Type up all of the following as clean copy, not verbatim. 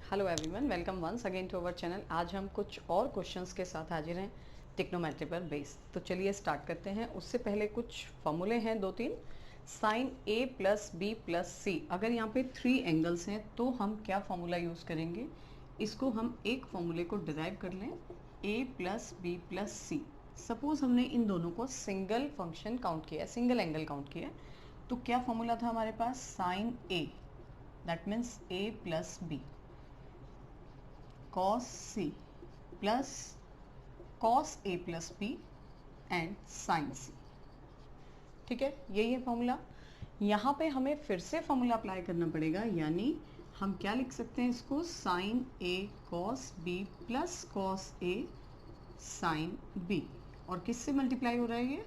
Hello everyone, welcome once again to our channel. आज हम कुछ और क्वेश्चंस के साथ हाजिर हैं ट्रिग्नोमेट्री पर बेस। तो चलिए स्टार्ट करते हैं। उससे पहले कुछ फॉर्मूले हैं दो तीन। साइन ए प्लस बी प्लस सी, अगर यहाँ पे 3 एंगल्स हैं तो हम क्या फॉर्मूला यूज़ करेंगे। इसको हम एक फॉर्मूले को डिराइव कर लें, A plus B plus C. Suppose हमने इन दोनों को सिंगल फंक्शन काउंट किया, सिंगल एंगल काउंट किया, तो क्या फॉर्मूला था हमारे पास, sine A, that means A plus B cos c plus cos a plus b and sin c। ठीक है, यही है फॉर्मूला। यहाँ पे हमें फिर से फॉर्मूला अप्लाई करना पड़ेगा, यानी हम क्या लिख सकते हैं इसको, sin a cos b plus cos a sin b, और किससे मल्टीप्लाई हो रहा है ये,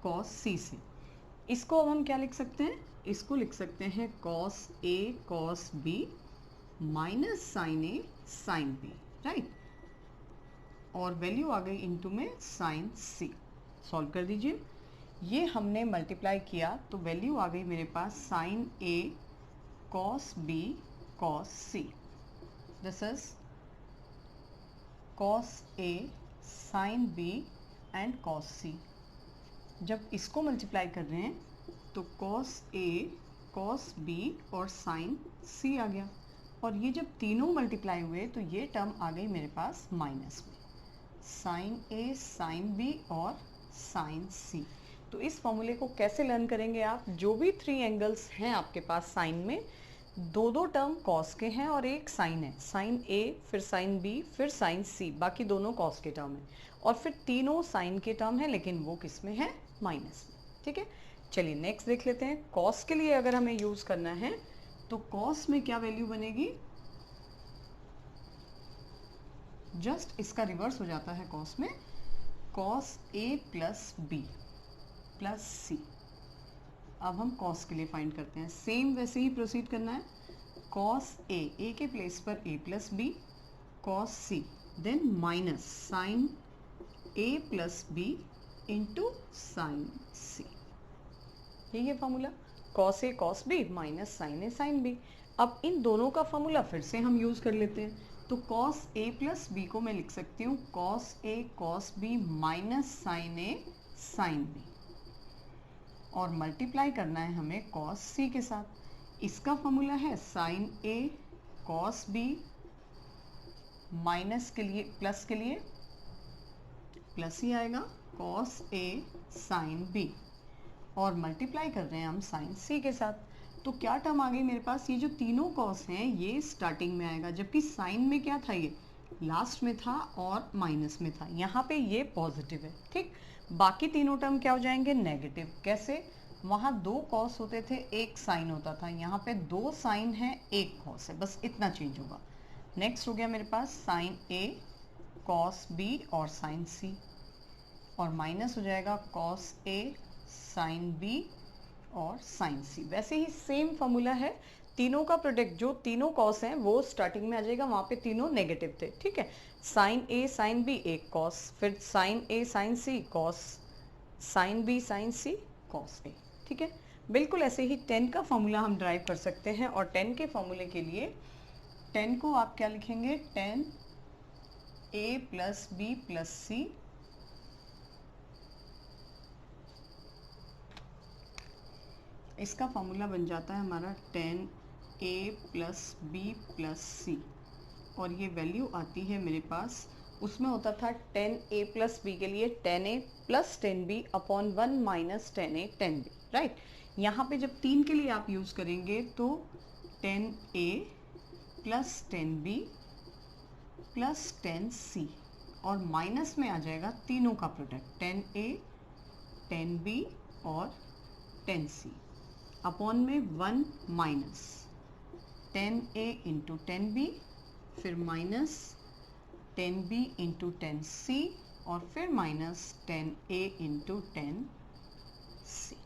cos c से। इसको अब हम क्या लिख सकते हैं, इसको लिख सकते हैं cos a cos b minus sine A sine B, right, और वैल्यू आ गई इनटू में साइन सी। सॉल्व कर दीजिए। ये हमने मल्टीप्लाई किया तो वैल्यू आ गई मेरे पास sine A cos B cos C. This is cos A sine B and cos C. जब इसको मल्टीप्लाई कर रहे हैं तो कॉस ए कॉस बी और साइन सी आ गया, और ये जब तीनों मल्टीप्लाई हुए तो ये टर्म आ गई मेरे पास माइनस में, साइन ए साइन बी और साइन सी। तो इस फॉर्मूले को कैसे लर्न करेंगे आप, जो भी 3 एंगल्स हैं आपके पास साइन में, दो टर्म कॉस के हैं और एक साइन है, साइन ए फिर साइन बी फिर साइन सी, बाकी दोनों कॉस के टर्म हैं, और फिर तीनों साइन के टर्म हैं, लेकिन वो किस में है, माइनस में। ठीक है, चलिए नेक्स्ट देख लेते हैं। कॉस के लिए अगर हमें यूज़ करना है तो कॉस में क्या वैल्यू बनेगी, जस्ट इसका रिवर्स हो जाता है कॉस में, cos A plus B plus सी। अब हम कॉस के लिए फाइंड करते हैं, सेम वैसे ही प्रोसीड करना है। कॉस ए के प्लेस पर ए प्लस बी कॉस सी, देन माइनस साइन ए प्लस बी इंटू साइन सी। यही है formula, cos A cos B minus sine A sine B. अब इन दोनों का फॉर्मूला फिर से हम यूज़ कर लेते हैं। तो कॉस ए प्लस बी को मैं लिख सकती हूँ cos A cos B minus sine A sine B, और मल्टीप्लाई करना है हमें कॉस सी के साथ। इसका फॉर्मूला है sign A cos B, minus के लिए प्लस के लिए प्लस ही आएगा, कॉस ए साइन बी, और मल्टीप्लाई कर रहे हैं हम साइन सी के साथ। तो क्या टर्म आ गई मेरे पास, ये जो तीनों कॉस हैं ये स्टार्टिंग में आएगा, जबकि साइन में क्या था, ये लास्ट में था और माइनस में था, यहाँ पे ये पॉजिटिव है। ठीक, बाकी तीनों टर्म क्या हो जाएंगे, नेगेटिव। कैसे, वहाँ 2 कॉस होते थे, एक साइन होता था, यहाँ पे 2 साइन है एक कॉस है, बस इतना चेंज होगा। नेक्स्ट हो गया मेरे पास साइन ए कॉस बी और साइन सी, और माइनस हो जाएगा कॉस ए साइन बी और साइन सी। वैसे ही सेम फॉर्मूला है, तीनों का प्रोडक्ट, जो तीनों कॉस हैं वो स्टार्टिंग में आ जाएगा, वहाँ पे तीनों नेगेटिव थे। ठीक है, साइन ए साइन बी एक कॉस, फिर sign A sign C cos, sine B sign C cos A. ठीक है, बिल्कुल ऐसे ही 10 का फॉर्मूला हम ड्राइव कर सकते हैं, और 10 के फॉर्मूले के लिए 10 को आप क्या लिखेंगे, 10 ए प्लस बी प्लस सी, इसका फॉर्मूला बन जाता है हमारा 10 ए प्लस बी प्लस सी, और ये वैल्यू आती है मेरे पास, उसमें होता था 10 ए प्लस बी के लिए 10 ए प्लस 10 बी अपॉन 1 माइनस 10 ए 10 बी, राइट। यहाँ पे जब 3 के लिए आप यूज़ करेंगे तो 10 ए प्लस 10 बी प्लस 10 सी, और माइनस में आ जाएगा तीनों का प्रोडक्ट, 10 ए 10 बी और 10 सी, अपॉन में 1 माइनस 10 ए इंटू 10 बी, फिर माइनस 10 बी इंटू 10 सी, और फिर माइनस 10 ए इंटू 10 सी।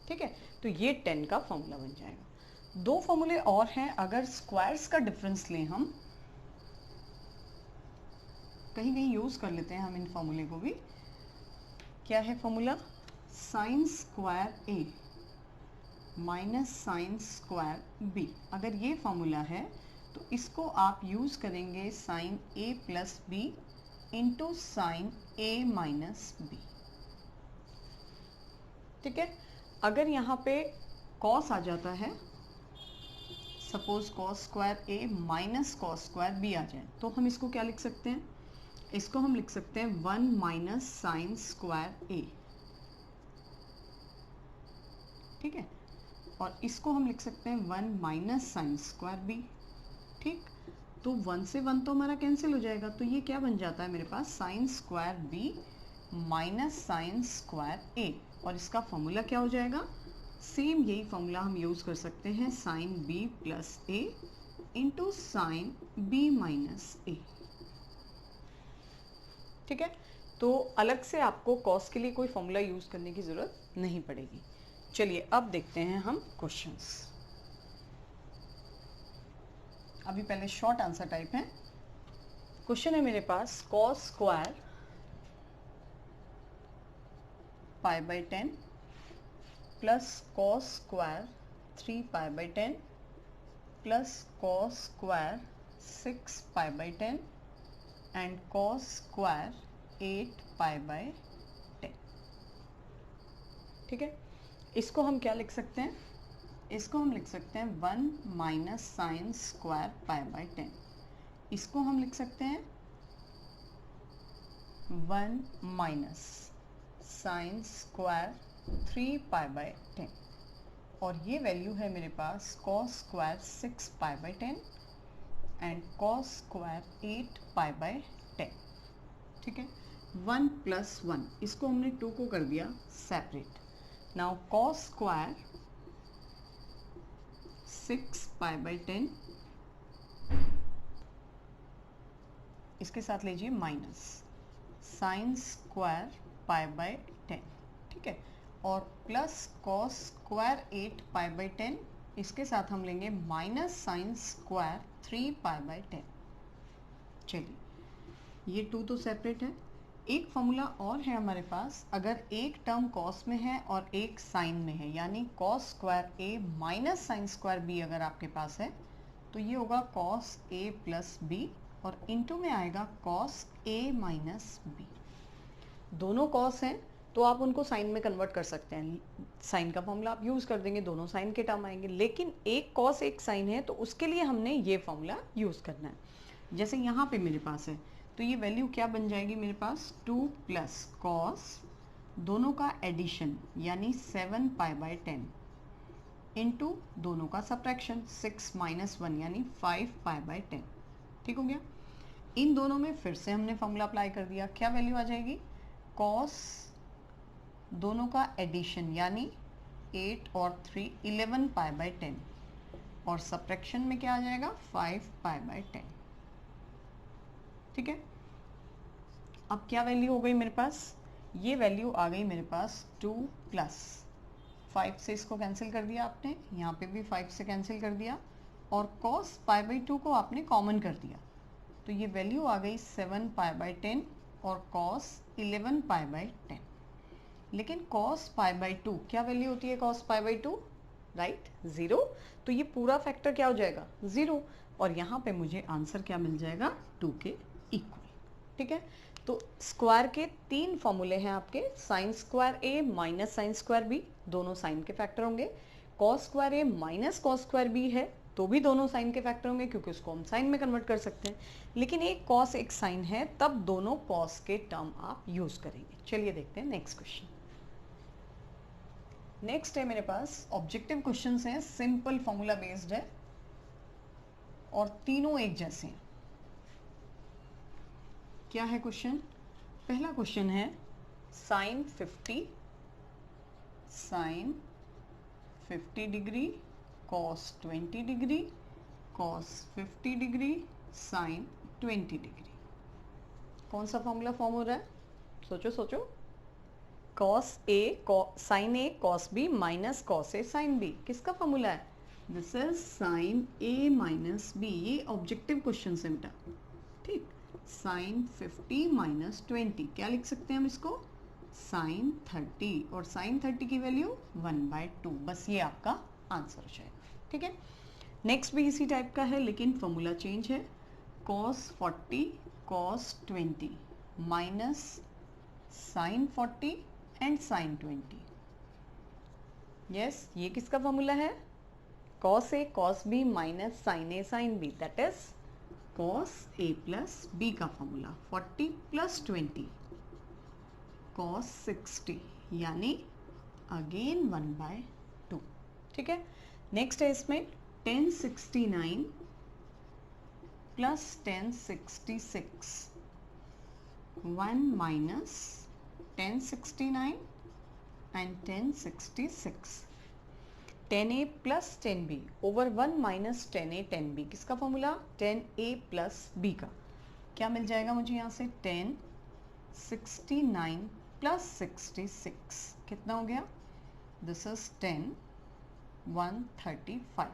ठीक है, तो ये 10 का फॉर्मूला बन जाएगा। 2 फॉर्मूले और हैं, अगर स्क्वायर्स का डिफरेंस लें हम, कहीं कहीं यूज़ कर लेते हैं हम इन फॉर्मूले को भी। क्या है फॉर्मूला, साइन स्क्वायर ए माइनस साइन स्क्वायर बी। अगर ये फॉर्मूला है तो इसको आप यूज करेंगे sign A plus B into sine A minus B. ठीक है, अगर यहाँ पे कॉस आ जाता है, सपोज कॉस स्क्वायर ए माइनस कॉस स्क्वायर बी आ जाए, तो हम इसको क्या लिख सकते हैं? इसको हम लिख सकते हैं 1 माइनस साइन स्क्वायर ए। ठीक है, और इसको हम लिख सकते हैं 1 माइनस साइन स्क्वायर बी। ठीक, तो 1 से 1 तो हमारा कैंसिल हो जाएगा, तो ये क्या बन जाता है मेरे पास? Sine square B minus sine square A, और इसका फॉर्मूला क्या हो जाएगा? सेम यही फॉर्मूला हम यूज कर सकते हैं, साइन बी प्लस ए इंटू साइन बी माइनस ए। ठीक है, तो अलग से आपको कॉस के लिए कोई फॉर्मूला यूज करने की जरूरत नहीं पड़ेगी। चलिए अब देखते हैं हम क्वेश्चंस। अभी पहले शॉर्ट आंसर टाइप है। क्वेश्चन है मेरे पास, cos square pi by 10 plus cos square 3 pi by 10 plus cos square 6 pi by 10 and cos square 8 pi by 10। ठीक है, इसको हम क्या लिख सकते हैं? इसको हम लिख सकते हैं 1 minus sine square pi by 10। इसको हम लिख सकते हैं 1 minus sine square 3 pi by 10, और ये वैल्यू है मेरे पास cos square 6 pi by 10 and cos square 8 pi by 10। ठीक है, 1 प्लस 1, इसको हमने 2 को कर दिया separate. Now cos square 6 pi by 10, इसके साथ लीजिए minus sine square pi by 10। ठीक है, और plus cos square 8 pi by 10, इसके साथ हम लेंगे minus sine square 3 pi by 10। चलिए, ये 2 तो सेपरेट है। एक फॉर्मूला और है हमारे पास, अगर एक टर्म कॉस में है और एक साइन में है, यानी कॉस स्क्वायर ए माइनस साइन स्क्वायर बी अगर आपके पास है, तो ये होगा कॉस ए प्लस बी, और इनटू में आएगा कॉस ए माइनस बी। दोनों कॉस हैं तो आप उनको साइन में कन्वर्ट कर सकते हैं, साइन का फॉर्मूला आप यूज कर देंगे, दोनों साइन के टर्म आएंगे। लेकिन एक कॉस एक साइन है, तो उसके लिए हमने ये फॉर्मूला यूज करना है। जैसे यहाँ पे मेरे पास है, तो ये वैल्यू क्या बन जाएगी मेरे पास? 2 प्लस कॉस, दोनों का एडिशन यानी 7 पाई बाई 10 इंटू दोनों का सब्ट्रैक्शन 6 माइनस 1 यानी 5 पाई बाई 10। ठीक हो गया, इन दोनों में फिर से हमने फॉर्मूला अप्लाई कर दिया। क्या वैल्यू आ जाएगी? कॉस दोनों का एडिशन यानी 8 और 3 11 पाई बाई 10, और सब्ट्रैक्शन में क्या आ जाएगा? 5 पाई बाई 10। ठीक है, अब क्या वैल्यू हो गई मेरे पास? ये वैल्यू आ गई मेरे पास 2 प्लस 5 से इसको कैंसिल कर दिया आपने, यहाँ पे भी 5 से कैंसिल कर दिया, और cos पाई बाई 2 को आपने कॉमन कर दिया, तो ये वैल्यू आ गई 7 पाई बाई 10 और cos 11 पाई बाई 10। लेकिन cos पाई बाई 2 क्या वैल्यू होती है? cos पाई बाई 2 राइट 0, तो ये पूरा फैक्टर क्या हो जाएगा? 0, और यहाँ पे मुझे आंसर क्या मिल जाएगा? 2 के इक्वल। ठीक है, तो स्क्वायर के 3 फॉर्मूले हैं आपके, साइन स्क्वायर ए माइनस साइन स्क्वायर बी, दोनों साइन के फैक्टर होंगे। कॉस स्क्वायर ए माइनस कॉस स्क्वायर बी है, तो भी दोनों साइन के फैक्टर होंगे, क्योंकि उसको हम साइन में कन्वर्ट कर सकते हैं। लेकिन एक कॉस एक साइन है, तब दोनों कॉस के टर्म आप यूज करेंगे। चलिए देखते हैं नेक्स्ट क्वेश्चन। नेक्स्ट है मेरे पास ऑब्जेक्टिव क्वेश्चंस हैं, सिंपल फॉर्मूला बेस्ड है, और तीनों एक जैसे हैं। क्या है क्वेश्चन? पहला क्वेश्चन है sine 50 degree cos 20 degree cos 50 degree sine 20 degree. कौन सा फॉर्मूला फॉर्म हो रहा है? सोचो सोचो। Cos A sine A cos B minus cos A sine B, किसका फॉर्मूला है? This is sine A minus B. ये ऑब्जेक्टिव क्वेश्चन है बेटा। ठीक, साइन 50 माइनस 20, क्या लिख सकते हैं हम इसको? साइन 30, और साइन 30 की वैल्यू 1/2, बस ये आपका आंसर हो जाएगा। ठीक है, नेक्स्ट भी इसी टाइप का है लेकिन फॉर्मूला चेंज है। cos 40 cos 20 minus sin 40 and sin 20। Yes, ये किसका फॉर्मूला है? cos a cos b minus sin a sin b, that is cos a plus b का फॉर्मूला। 40 प्लस 20 cos 60 यानी अगेन 1/2। ठीक है, नेक्स्ट है इसमें 1069 plus 1066, 1 minus 1069 and 1066, 10a plus 10b over 1 minus 10a 10b, किसका formula? 10a plus b का। क्या मिल जाएगा मुझे यहाँ से? 1069 प्लस 66 कितना हो गया? This is 10 135।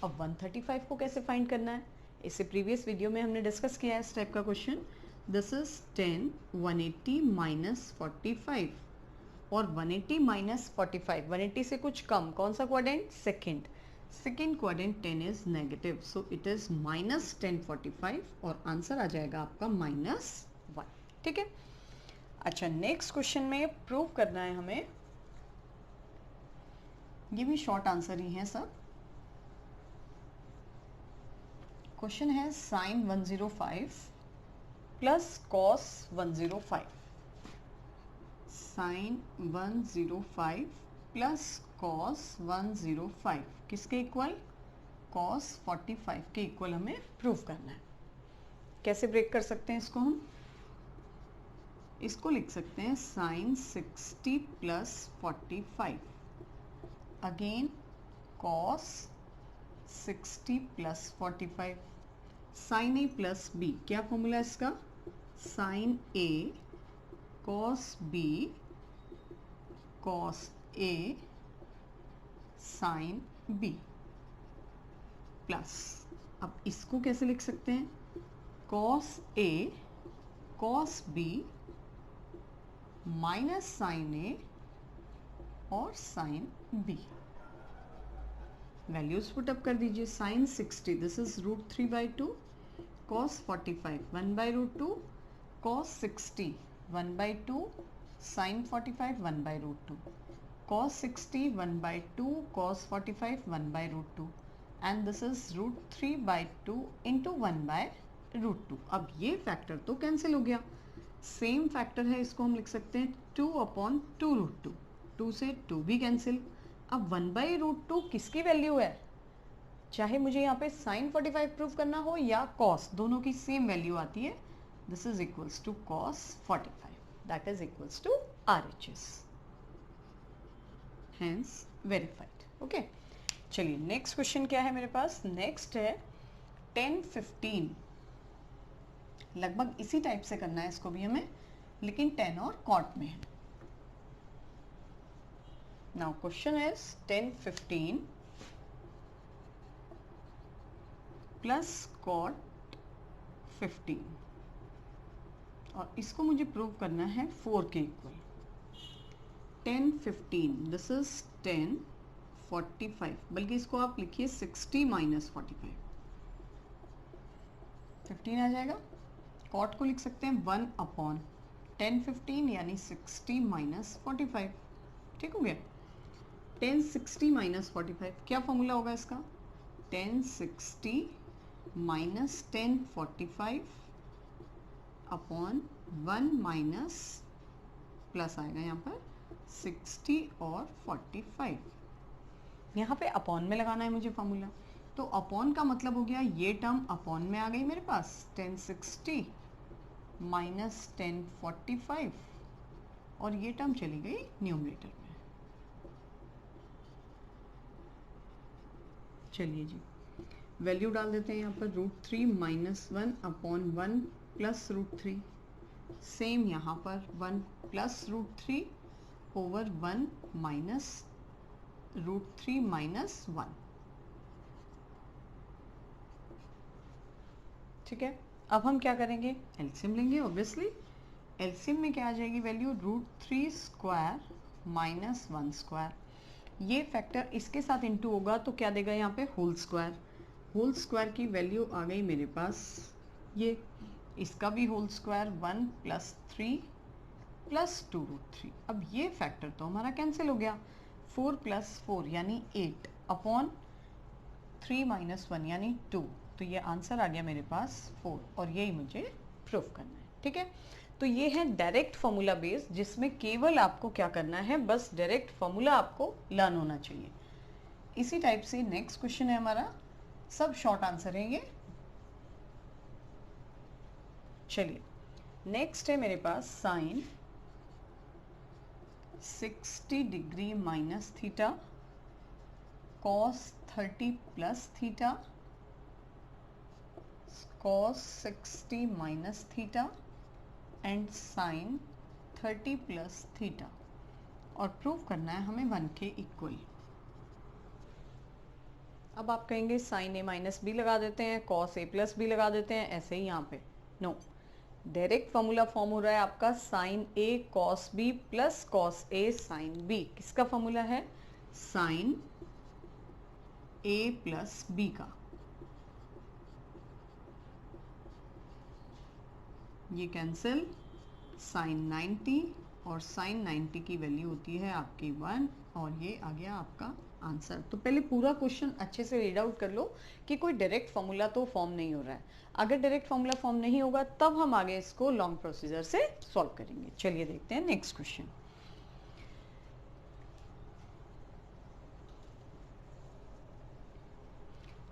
अब 135 को कैसे फाइंड करना है? इससे प्रीवियस वीडियो में हमने डिस्कस किया है इस टाइप का क्वेश्चन। दिस इज 10 180 माइनस 45 और 180 माइनस 45, 180 से कुछ कम, कौन सा quadrant? Second. Second quadrant 10 is negative, so it is minus 1045 और आंसर आ जाएगा आपका -1। ठीक है, अच्छा नेक्स्ट क्वेश्चन में प्रूव करना है हमें, ये भी शॉर्ट आंसर ही है सब। क्वेश्चन है sin 105 plus cos 105, sin 105 plus cos 105 किसके इक्वल? cos 45 के इक्वल हमें प्रूव करना है। कैसे ब्रेक कर सकते हैं इसको हम? इसको लिख सकते हैं sin 60 plus 45, again cos 60 plus 45, sin a plus b, क्या फॉर्मूला है इसका? sin a cos b cos a sin b plus, अब इसको कैसे लिख सकते हैं? cos a cos b minus sine A और sine B. Values put up कर दीजिए। Sine 60 this is √3/2, cos 45 1/√2, cos 60 1/2, sin 45 1/√2, cos 60 1/2, cos 45 1/√2 and this is √3/2 into 1/√2। अब ये फैक्टर तो कैंसिल हो गया, सेम फैक्टर है, इसको हम लिख सकते हैं 2/2√2, 2 से 2 भी कैंसिल। अब 1/√2 किसकी वैल्यू है? चाहे मुझे यहाँ पे sin 45 प्रूव करना हो या cos, दोनों की सेम वैल्यू आती है। This is equals to cos 45, that is equals to RHS, hence verified. Okay, चलिए नेक्स्ट क्वेश्चन क्या है मेरे पास? नेक्स्ट है 1015, लगभग इसी टाइप से करना है इसको भी हमें, लेकिन 10 और कॉट में है। Now question is 1015 plus cot 15 और इसको मुझे प्रूव करना है 4 के इक्वल। 1015 दिस इज 1045, बल्कि इसको आप लिखिए 60 माइनस 45, 15 आ जाएगा। कॉट को लिख सकते हैं 1/1015 यानी 60 माइनस 45। ठीक हो गया। 1060 माइनस 45, क्या फॉर्मूला होगा इसका? 1060 माइनस 1045 अपॉन 1 माइनस प्लस आएगा यहाँ पर 60 और 45। यहाँ पे अपॉन में लगाना है मुझे फॉर्मूला, तो अपॉन का मतलब हो गया ये टर्म अपॉन में आ गई मेरे पास, 1060 माइनस 1045 और ये टर्म चली गई न्यूमरेटर में। चलिए जी, वैल्यू डाल देते हैं यहाँ पर √3 माइनस 1 अपॉन 1 प्लस √3, सेम यहाँ पर 1 प्लस √3 ओवर 1 माइनस √3 माइनस 1। ठीक है, अब हम क्या करेंगे? एलसीएम लेंगे ऑब्वियसली। एलसीएम में क्या आ जाएगी वैल्यू? √3 square minus 1 square. ये फैक्टर इसके साथ इंटू होगा तो क्या देगा यहाँ पे? Whole square. होल स्क्वायर की वैल्यू आ गई मेरे पास ये, इसका भी होल स्क्वायर 1 + 3 + 2√3। अब ये फैक्टर तो हमारा कैंसिल हो गया, 4 + 4 यानी 8 अपॉन 3 - 1 यानी 2। तो ये आंसर आ गया मेरे पास 4 और यही मुझे प्रूफ करना है। ठीक है, तो ये है डायरेक्ट फॉर्मूला बेस, जिसमें केवल आपको क्या करना है, बस डायरेक्ट फॉर्मूला आपको लर्न होना चाहिए। इसी टाइप से नेक्स्ट क्वेश्चन है हमारा, सब शॉर्ट आंसर है ये। चलिए नेक्स्ट है मेरे पास sine 60 degree minus theta, cos 30 plus theta, cos 60 minus theta and sine 30 plus theta, और प्रूव करना है हमें 1 के इक्वल। अब आप कहेंगे साइन ए माइनस बी लगा देते हैं, कॉस ए प्लस बी लगा देते हैं, ऐसे ही यहाँ पे नो, डायरेक्ट फॉर्मूला फॉर्म हो रहा है आपका sign A cos B plus cos A sine B. किसका फॉर्मूला है? साइन ए प्लस बी का। ये कैंसिल, साइन 90 और साइन 90 की वैल्यू होती है आपकी 1, और ये आ गया आपका आंसर। तो पहले पूरा क्वेश्चन अच्छे से रीड आउट कर लो कि कोई डायरेक्ट फॉर्मूला तो फॉर्म नहीं हो रहा है। अगर डायरेक्ट फॉर्मूला फॉर्म नहीं होगा तब हम आगे इसको लॉन्ग प्रोसीजर से सॉल्व करेंगे। चलिए देखते हैं नेक्स्ट क्वेश्चन।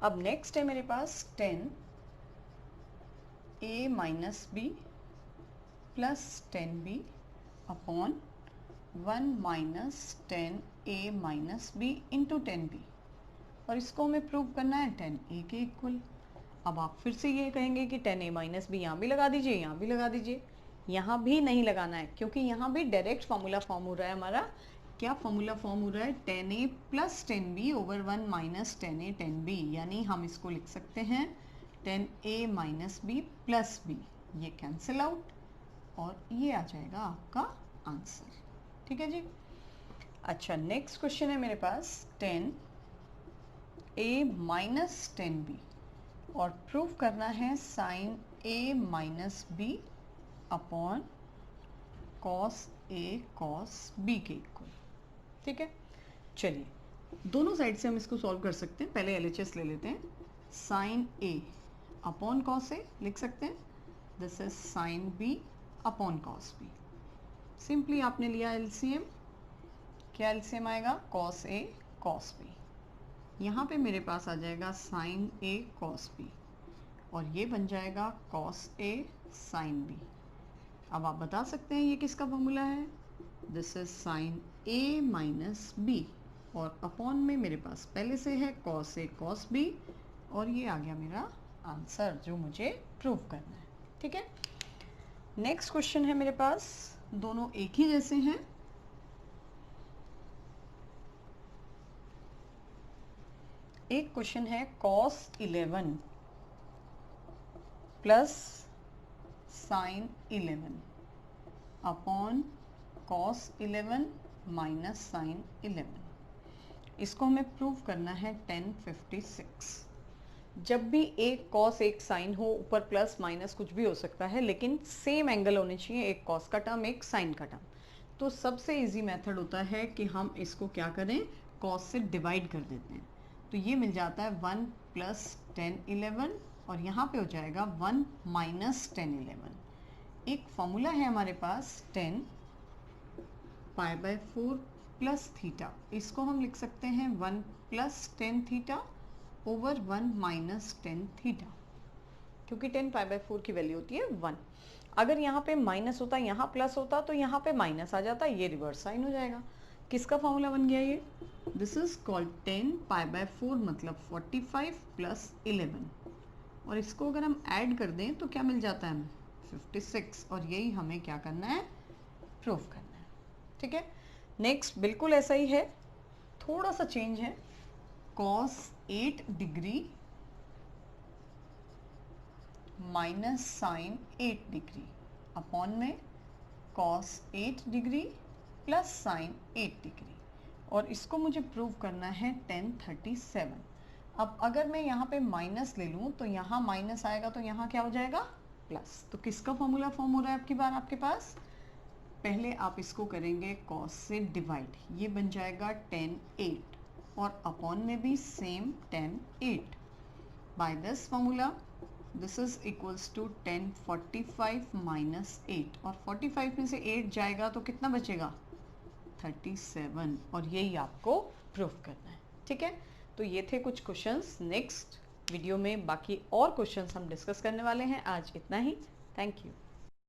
अब नेक्स्ट है मेरे पास 10 a minus B plus 10b upon 1 minus 10a minus B into 10b, और इसको हमें प्रूव करना है 10a के इक्वल। अब आप फिर से ये कहेंगे कि 10a माइनस बी यहाँ भी लगा दीजिए, यहाँ भी लगा दीजिए। यहाँ भी नहीं लगाना है क्योंकि यहाँ भी डायरेक्ट फॉर्मूला फॉर्म हो रहा है हमारा। क्या फॉर्मूला फॉर्म हो रहा है? 10a plus 10b over 1 minus 10a 10b, यानी हम इसको लिख सकते हैं 10a minus B plus B. ये कैंसिल आउट और ये आ जाएगा आपका आंसर। ठीक है जी। अच्छा नेक्स्ट क्वेश्चन है मेरे पास 10a माइनस 10b, और प्रूव करना है sine a minus b upon cos a cos b के इक्वल। ठीक है, चलिए दोनों साइड से हम इसको सॉल्व कर सकते हैं। पहले LHS ले लेते हैं। Sine a upon cos a लिख सकते हैं, this is sine b upon cos b। Simply आपने लिया LCM। क्या LCM आएगा? कॉस a कॉस b। यहाँ पे मेरे पास आ जाएगा साइन a कॉस b, और ये बन जाएगा कॉस a साइन b। अब आप बता सकते हैं ये किसका फॉर्मूला है? This is sign a minus b, और अपॉन में मेरे पास पहले से है कॉस a कॉस b, और ये आ गया मेरा आंसर जो मुझे प्रूव करना है। ठीक है, नेक्स्ट क्वेश्चन है मेरे पास, दोनों एक ही जैसे हैं। एक क्वेश्चन है cos 11 plus sine 11 upon cos 11 minus sine 11। इसको हमें प्रूव करना है 1056। जब भी एक कॉस एक साइन हो, ऊपर प्लस माइनस कुछ भी हो सकता है, लेकिन सेम एंगल होने चाहिए, एक कॉस का टर्म एक साइन का टर्म। तो सबसे इजी मेथड होता है कि हम इसको क्या करें, कॉस से डिवाइड कर देते हैं। तो ये मिल जाता है 1 प्लस 10 11, और यहाँ पे हो जाएगा 1 माइनस 10 11। एक फॉर्मूला है हमारे पास 10 π/4 प्लस थीटा। इसको हम लिख सकते हैं 1 plus 10 theta over 1 minus 10 theta, क्योंकि 10 π/4 की वैल्यू होती है 1। अगर यहाँ पे माइनस होता, यहाँ प्लस होता, तो यहाँ पे माइनस आ जाता, ये रिवर्स साइन हो जाएगा। किसका फॉर्मूला बन गया ये? दिस इज कॉल्ड 10 π/4 मतलब 45 प्लस 11, और इसको अगर हम ऐड कर दें तो क्या मिल जाता है हमें? 56, और यही हमें क्या करना है? प्रूव करना है। ठीक है, नेक्स्ट बिल्कुल ऐसा ही है, थोड़ा सा चेंज है। cos 8 degree minus sine 8 degree upon में cos 8 degree plus sine 8 degree, और इसको मुझे प्रूव करना है 1037। अब अगर मैं यहाँ पे माइनस ले लूँ तो यहाँ माइनस आएगा तो यहाँ क्या हो जाएगा प्लस। तो किसका फॉर्मूला फॉर्म हो रहा है आपकी बार आपके पास, पहले आप इसको करेंगे कॉस से डिवाइड, ये बन जाएगा 10 8 और अपॉन में भी same 10 8। By this formula this is equals to 10 45 minus 8 और 45 में से 8 जाएगा तो कितना बचेगा 37 और यही आपको प्रूफ करना है। ठीक है, तो ये थे कुछ क्वेश्चंस। नेक्स्ट वीडियो में बाकी और क्वेश्चंस हम डिस्कस करने वाले हैं। आज इतना ही। Thank you.